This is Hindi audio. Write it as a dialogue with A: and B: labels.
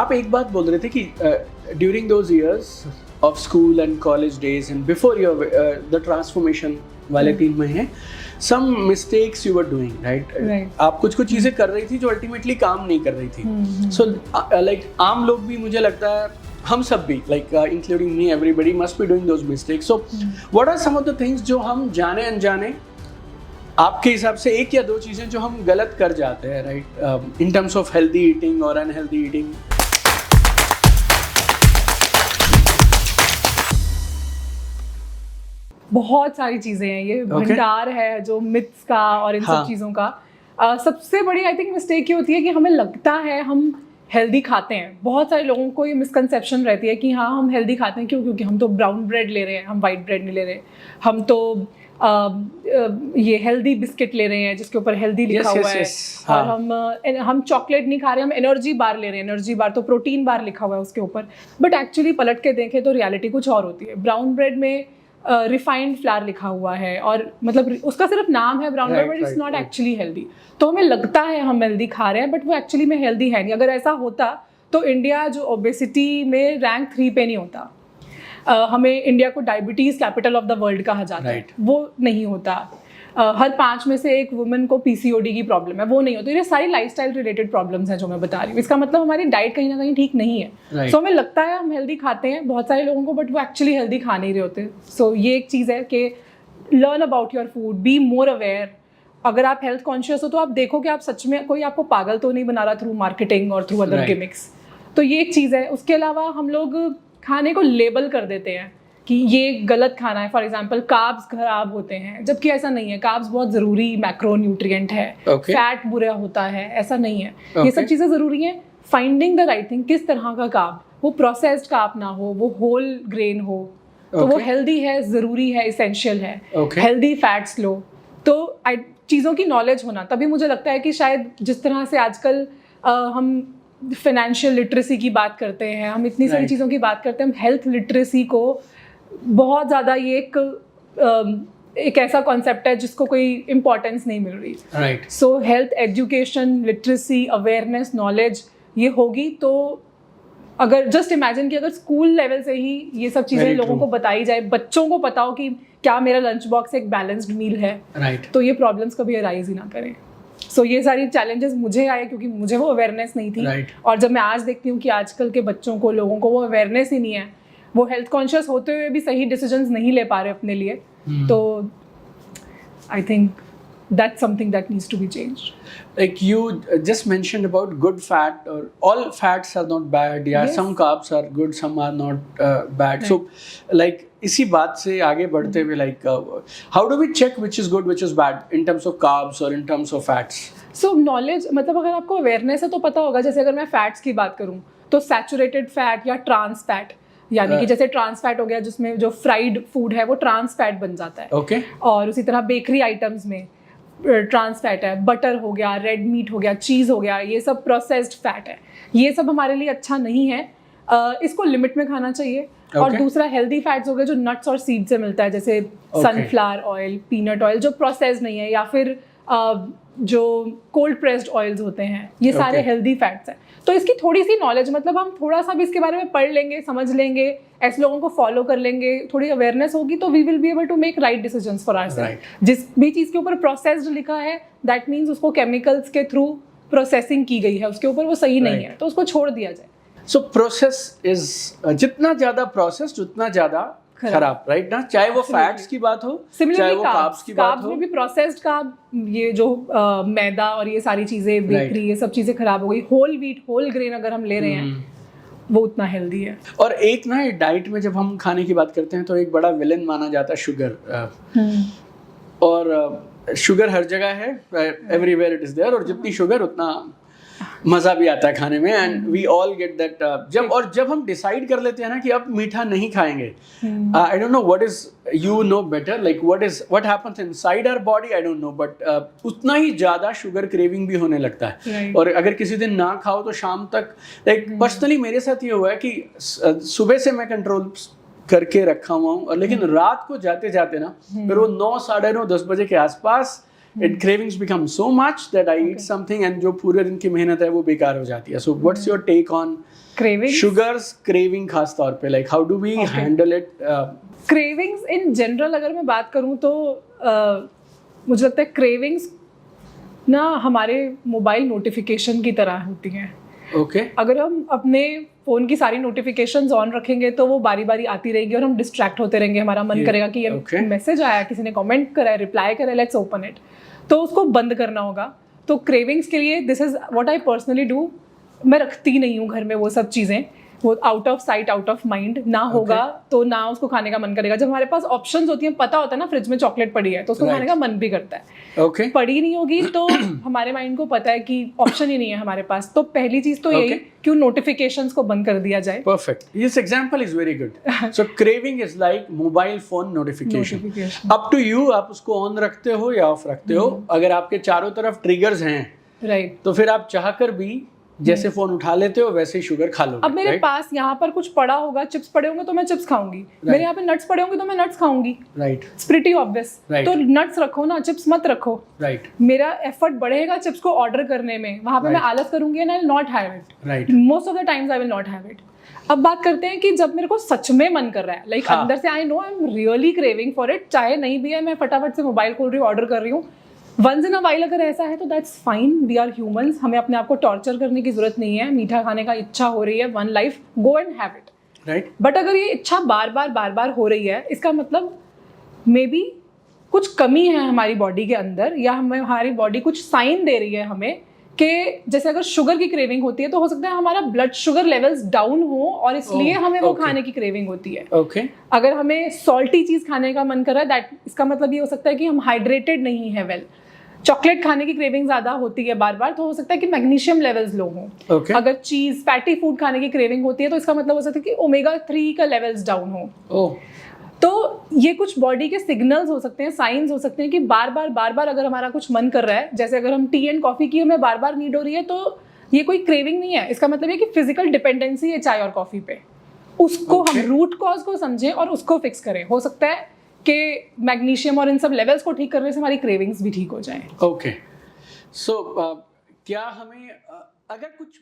A: आप एक बात बोल रहे थे कि during those years of school and college days and before your the transformation वाले 3 महीने some mistakes you were doing right, आप कुछ चीज़ें कर रही थी जो अल्टीमेटली काम नहीं कर रही थी. सो लाइक आम लोग भी, मुझे लगता है हम सब भी, like including me, everybody must be doing those mistakes. So what are some of the things जो हम जाने अनजाने, आपके हिसाब से 1 या 2 चीज़ें जो हम गलत कर जाते हैं right, in terms of healthy eating और अनहेल्दी ईटिंग?
B: बहुत सारी चीज़ें हैं, ये भंडार है जो मिथ्स का और इन सब चीज़ों का. सबसे बड़ी आई थिंक मिस्टेक ये होती है कि हमें लगता है हम हेल्दी खाते हैं. बहुत सारे लोगों को ये मिसकंसेप्शन रहती है कि हाँ हम हेल्दी खाते हैं. क्यों? क्योंकि हम तो ब्राउन ब्रेड ले रहे हैं, हम वाइट ब्रेड नहीं ले रहे. हम तो ये हेल्दी बिस्किट ले रहे हैं जिसके ऊपर हेल्दी लिखा हुआ है. और हम चॉकलेट नहीं खा रहे, हम एनर्जी बार ले रहे हैं. एनर्जी बार तो प्रोटीन बार लिखा हुआ है उसके ऊपर. बट एक्चुअली पलट के देखें तो रियलिटी कुछ और होती है. ब्राउन ब्रेड में रिफाइंड फ्लावर लिखा हुआ है और मतलब उसका सिर्फ नाम है brown bread, but it's not actually healthy. तो हमें लगता है हम हेल्दी खा रहे हैं बट वो एक्चुअली में हेल्दी है नहीं. अगर ऐसा होता तो इंडिया जो ओबेसिटी में रैंक 3 पे नहीं होता. हमें इंडिया को diabetes capital of the world कहा जाता है, वो नहीं होता. हर 5 में से 1 वुमेन को पीसीओडी की प्रॉब्लम है, वो नहीं होती. ये सारी लाइफस्टाइल रिलेटेड प्रॉब्लम्स हैं जो मैं बता रही हूँ. इसका मतलब हमारी डाइट कहीं ना कहीं ठीक नहीं है. सो हमें लगता है हम हेल्दी खाते हैं बहुत सारे लोगों को, बट वो एक्चुअली हेल्दी खा नहीं रहे होते. सो ये एक चीज़ है कि learn about your food, be more aware. अगर आप हेल्थ कॉन्शियस हो तो आप देखो कि आप सच में कोई आपको पागल तो नहीं बना रहा थ्रू मार्केटिंग और थ्रू अदर गिमिक्स. तो ये एक चीज़ है. उसके अलावा हम लोग खाने को लेबल कर देते हैं कि ये गलत खाना है. फॉर एग्जांपल कार्ब्स खराब होते हैं, जबकि ऐसा नहीं है. कार्ब्स बहुत ज़रूरी मैक्रो न्यूट्रिएंट है. फैट बुरा होता है, ऐसा नहीं है. ये सब चीज़ें ज़रूरी हैं. फाइंडिंग द राइट थिंग, किस तरह का कार्ब, वो प्रोसेस्ड कार्ब ना हो, वो होल ग्रेन हो, तो वो हेल्दी है, ज़रूरी है, इसेंशियल है. हेल्दी फैट्स लो. तो चीज़ों की नॉलेज होना, तभी मुझे लगता है कि शायद जिस तरह से आजकल हम फाइनेंशियल लिटरेसी की बात करते हैं, हम इतनी सारी चीज़ों की बात करते हैं, हम हेल्थ लिटरेसी को बहुत ज़्यादा, ये एक ऐसा कॉन्सेप्ट है जिसको कोई इम्पोर्टेंस नहीं मिल रही.
A: राइट.
B: सो health education, literacy, awareness, knowledge ये होगी तो अगर जस्ट इमेजिन कि अगर स्कूल लेवल से ही ये सब चीज़ें लोगों को बताई जाए, बच्चों को पता हो कि क्या मेरा लंच बॉक्स एक बैलेंस्ड मील है, तो ये प्रॉब्लम्स कभी अराइज ही ना करें. सो ये सारी चैलेंजेस मुझे आए क्योंकि मुझे वो अवेयरनेस नहीं थी. और जब मैं आज देखती हूँ कि आजकल के बच्चों को, लोगों को वो अवेयरनेस ही नहीं है, वो हेल्थ कॉन्शियस होते हुए भी सही डिसीजंस नहीं ले पा रहे अपने लिए, तो I think that's something that needs to be changed.
A: Like you just mentioned about good fat, or all fats are not bad. Yeah, some carbs are good, some are not bad. So like इसी बात से आगे बढ़ते हुए, like how do we check which is good, which is bad in terms of carbs or in terms of fats?
B: So knowledge, मतलब अगर आपको अवेयरनेस है तो पता होगा. जैसे अगर मैं फैट्स की बात करूँ तो सैचुरेटेड फैट या ट्रांस फैट, यानी कि जैसे ट्रांस फैट हो गया जिसमें जो फ्राइड फूड है वो ट्रांस फैट बन जाता है.
A: Okay.
B: और उसी तरह बेकरी आइटम्स में ट्रांस फैट है. बटर हो गया, रेड मीट हो गया, चीज़ हो गया, ये सब प्रोसेस्ड फैट है. ये सब हमारे लिए अच्छा नहीं है. इसको लिमिट में खाना चाहिए. और दूसरा हेल्दी फैट्स हो गए जो नट्स और सीड से मिलता है, जैसे सनफ्लावर ऑयल, पीनट ऑयल, जो प्रोसेस्ड नहीं है, या फिर जो कोल्ड प्रेस्ड ऑयल्स होते हैं, ये सारे हेल्दी फैट्स हैं. तो इसकी थोड़ी सी नॉलेज, मतलब हम थोड़ा सा भी इसके बारे में पढ़ लेंगे, समझ लेंगे, ऐसे लोगों को फॉलो कर लेंगे, थोड़ी अवेयरनेस होगी तो we will be able to make right decisions for ourselves. जिस भी चीज़ के ऊपर प्रोसेस्ड लिखा है, दैट मीन्स उसको केमिकल्स के थ्रू प्रोसेसिंग की गई है, उसके ऊपर वो सही नहीं है, तो उसको छोड़ दिया जाए.
A: सो प्रोसेस इज, जितना ज़्यादा प्रोसेस्ड उतना ज़्यादा खराब, राइट ना? चाहे वो फैट्स की बात हो, चाहे वो कार्ब्स की बात हो.
B: में भी प्रोसेस्ड कार्ब, ये जो मैदा और ये सारी चीज़ें, बेकरी, ये सब चीज़ें खराब हो गई. होल व्हीट, होल ग्रेन अगर हम ले रहे हैं वो उतना हेल्दी है. और
A: एक ना डाइट में जब हम खाने की बात करते हैं तो एक बड़ा विलन माना जाता है शुगर. और शुगर हर जगह है, एवरीवेयर इट इज देयर. और जितनी शुगर उतना मज़ा भी आता है खाने में. And we all get that. जब हम डिसाइड कर लेते हैं ना कि अब मीठा नहीं खाएंगे, I don't know what is, you know better, like what happens inside our body, I don't know, but उतना ही ज़्यादा शुगर क्रेविंग भी होने लगता है. और अगर किसी दिन ना खाओ तो शाम तक, लाइक पर्सनली मेरे साथ ये हुआ है कि सुबह से मैं कंट्रोल करके रखा हुआ हूँ, और लेकिन रात को जाते जाते ना फिर वो 9, 9:30, 10 बजे के आसपास it cravings become so much that I eat something and जो पूरे दिन की मेहनत है वो बेकार हो जाती है. So what's your take on sugars craving खास तौर पे, like how do we handle it?
B: Cravings in general अगर मैं बात करूं तो मुझे लगता है क्रेविंग्स ना हमारे मोबाइल नोटिफिकेशन की तरह होती हैं.
A: ओके.
B: अगर हम अपने फ़ोन की सारी नोटिफिकेशंस ऑन रखेंगे तो वो बारी बारी आती रहेगी और हम डिस्ट्रैक्ट होते रहेंगे. हमारा मन करेगा कि ये मैसेज आया, किसी ने कमेंट करा है, रिप्लाई करा है, लेट्स ओपन इट. तो उसको बंद करना होगा. तो क्रेविंग्स के लिए this is what I personally do. मैं रखती नहीं हूँ घर में वो सब चीज़ें. वो out of sight out of mind ना होगा तो ना उसको खाने का मन करेगा. जब हमारे पास ऑप्शंस होती हैं, पता होता है ना फ्रिज में चॉकलेट पड़ी है तो उसको खाने का मन भी करता है.
A: Okay.
B: पड़ी नहीं होगी तो हमारे माइंड को पता है कि ऑप्शन ही नहीं है हमारे पास. तो पहली चीज तो यही कि उन नोटिफिकेशंस को बंद कर दिया जाए.
A: Perfect. This example is very good. So craving is like mobile phone notification. Up to you, आप उसको ऑन रखते हो या ऑफ रखते हो. अगर आपके चारों तरफ ट्रिगर्स हैं, राइट, तो फिर आप चाहकर भी जैसे फोन उठा लेते हो वैसे ही शुगर खा लोगे.
B: अब मेरे पास यहाँ पर कुछ पड़ा होगा, चिप्स पड़े होंगे तो मैं चिप्स खाऊंगी. मेरे यहाँ पे नट्स पड़े होंगे तो मैं नट्स खाऊंगी. राइट. It's pretty obvious. तो नट्स रखो ना, चिप्स मत रखो. राइट. मेरा एफर्ट बढ़ेगा चिप्स को ऑर्डर करने में. वहां पे मैं आलस करूंगी and I will not have it. Right. Most of the times I will not have it. अब बात करते हैं कि जब मेरे को सच में मन कर रहा है, लाइक अंदर से I know I am really craving for it, चाहे नहीं भी है, मैं फटाफट से मोबाइल खोल रही हूँ, ऑर्डर कर रही हूँ. वंस इन अ वाइल अगर ऐसा है तो that's fine. We are humans. हमें अपने आप को टॉर्चर करने की जरूरत नहीं है. मीठा खाने का इच्छा हो रही है, one life, go and have it. Right. But अगर ये इच्छा बार बार हो रही है, इसका मतलब मे बी कुछ कमी है हमारी बॉडी के अंदर, या हमारी बॉडी कुछ साइन दे रही है हमें कि जैसे अगर शुगर की क्रेविंग होती है तो हो सकता है हमारा ब्लड शुगर लेवल्स डाउन हो और इसलिए हमें वो खाने की क्रेविंग होती है. अगर हमें सॉल्टी चीज खाने का मन कर रहा है, दैट इसका मतलब ये हो सकता है कि हम हाइड्रेटेड नहीं है वेल. चॉकलेट खाने की क्रेविंग ज्यादा होती है बार बार तो हो सकता है कि मैग्नीशियम लेवल्स लो हों. अगर चीज फैटी फूड खाने की क्रेविंग होती है तो इसका मतलब हो सकता है कि ओमेगा 3 का लेवल्स डाउन हो. तो ये कुछ बॉडी के सिग्नल्स हो सकते हैं, साइंस हो सकते हैं कि बार बार अगर हमारा कुछ मन कर रहा है, जैसे अगर हम टी एंड कॉफी की हमें बार बार नीड हो रही है तो ये कोई क्रेविंग नहीं है. इसका मतलब है कि फिजिकल डिपेंडेंसी है चाय और कॉफी पे. उसको हम रूट कॉज को समझें और उसको फिक्स करें. हो सकता है कि मैग्नीशियम और इन सब लेवल्स को ठीक करने से हमारी क्रेविंग्स भी ठीक हो जाएं.
A: ओके. सो क्या हमें अगर कुछ